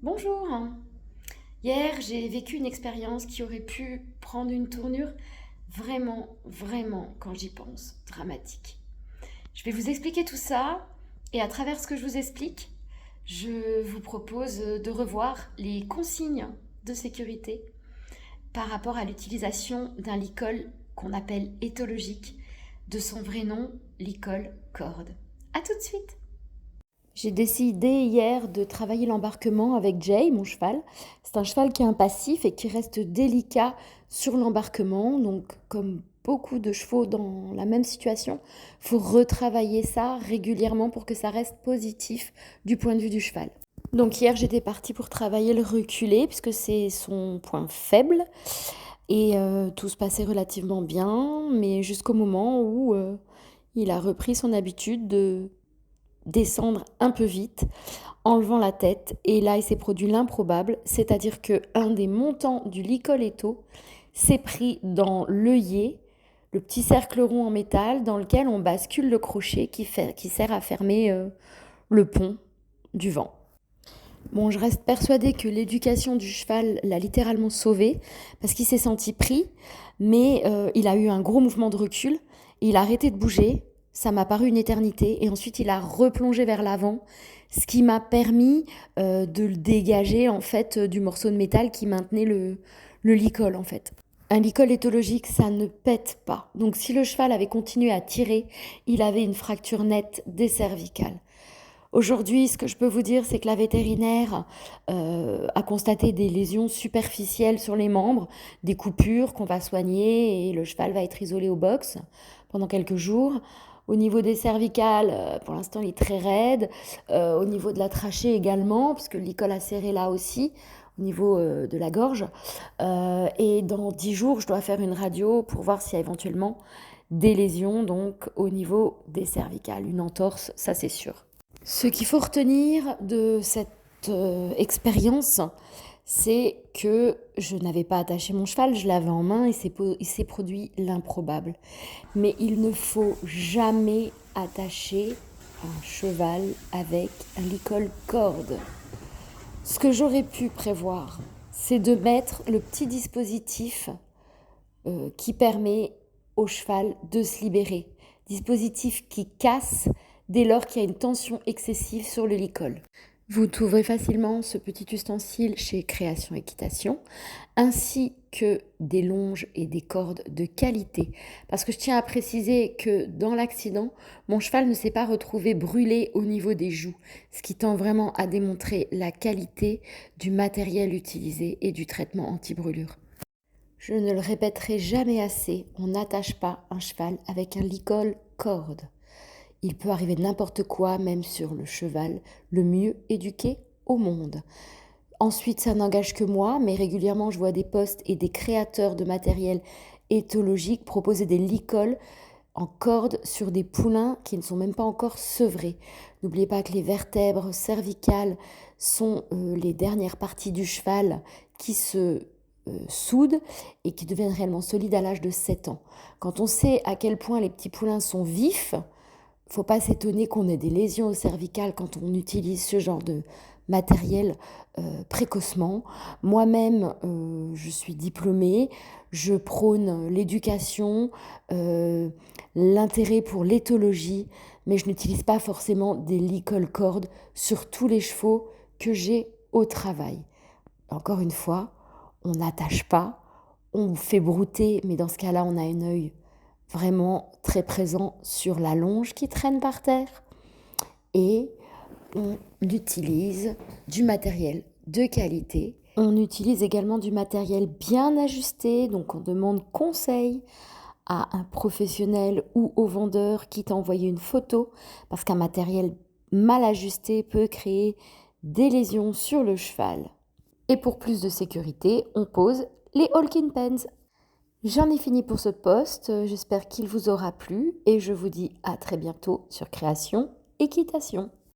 Bonjour. Hier, j'ai vécu une expérience qui aurait pu prendre une tournure vraiment, quand j'y pense, dramatique. Je vais vous expliquer tout ça et à travers ce que je vous explique, je vous propose de revoir les consignes de sécurité par rapport à l'utilisation d'un licol qu'on appelle éthologique, de son vrai nom, licol corde. A tout de suite. J'ai décidé hier de travailler l'embarquement avec Jay, mon cheval. C'est un cheval qui est impassif et qui reste délicat sur l'embarquement. Donc, comme beaucoup de chevaux dans la même situation, il faut retravailler ça régulièrement pour que ça reste positif du point de vue du cheval. Donc hier, j'étais partie pour travailler le reculé, puisque c'est son point faible. Et tout se passait relativement bien, mais jusqu'au moment où il a repris son habitude de descendre un peu vite, enlevant la tête. Et là, il s'est produit l'improbable, c'est-à-dire que un des montants du licoletto s'est pris dans l'œillet, le petit cercle rond en métal dans lequel on bascule le crochet qui sert à fermer le pont du vent. Bon, je reste persuadée que l'éducation du cheval l'a littéralement sauvé parce qu'il s'est senti pris, mais il a eu un gros mouvement de recul, il a arrêté de bouger, ça m'a paru une éternité, et ensuite il a replongé vers l'avant, ce qui m'a permis de le dégager en fait du morceau de métal qui maintenait le licol en fait. Un licol éthologique, ça ne pète pas. Donc si le cheval avait continué à tirer, il avait une fracture nette des cervicales. Aujourd'hui, ce que je peux vous dire, c'est que la vétérinaire a constaté des lésions superficielles sur les membres, des coupures qu'on va soigner et le cheval va être isolé au box pendant quelques jours. Au niveau des cervicales, pour l'instant, il est très raide. Au niveau de la trachée également, puisque le licol a serré là aussi, au niveau de la gorge. Et dans 10 jours, je dois faire une radio pour voir s'il y a éventuellement des lésions donc au niveau des cervicales. Une entorse, ça c'est sûr. Ce qu'il faut retenir de cette expérience, c'est que je n'avais pas attaché mon cheval, je l'avais en main et il s'est produit l'improbable. Mais il ne faut jamais attacher un cheval avec un licol corde. Ce que j'aurais pu prévoir, c'est de mettre le petit dispositif qui permet au cheval de se libérer. Dispositif qui casse dès lors qu'il y a une tension excessive sur le licol. Vous trouverez facilement ce petit ustensile chez Création Équitation, ainsi que des longes et des cordes de qualité. Parce que je tiens à préciser que dans l'accident, mon cheval ne s'est pas retrouvé brûlé au niveau des joues, ce qui tend vraiment à démontrer la qualité du matériel utilisé et du traitement anti-brûlure. Je ne le répéterai jamais assez, on n'attache pas un cheval avec un licol corde. Il peut arriver n'importe quoi, même sur le cheval le mieux éduqué au monde. Ensuite, ça n'engage que moi, mais régulièrement, je vois des posts et des créateurs de matériel éthologique proposer des licols en corde sur des poulains qui ne sont même pas encore sevrés. N'oubliez pas que les vertèbres cervicales sont les dernières parties du cheval qui se soudent et qui deviennent réellement solides à l'âge de 7 ans. Quand on sait à quel point les petits poulains sont vifs, faut pas s'étonner qu'on ait des lésions au cervical quand on utilise ce genre de matériel précocement. Moi-même, je suis diplômée, je prône l'éducation, l'intérêt pour l'éthologie, mais je n'utilise pas forcément des licol cordes sur tous les chevaux que j'ai au travail. Encore une fois, on n'attache pas, on fait brouter, mais dans ce cas-là, on a un œil vraiment très présent sur la longe qui traîne par terre et on utilise du matériel de qualité. On utilise également du matériel bien ajusté, donc on demande conseil à un professionnel ou au vendeur qui t'a envoyé une photo parce qu'un matériel mal ajusté peut créer des lésions sur le cheval. Et pour plus de sécurité, on pose les Holkin Pens. J'en ai fini pour ce post, j'espère qu'il vous aura plu et je vous dis à très bientôt sur Création Équitation.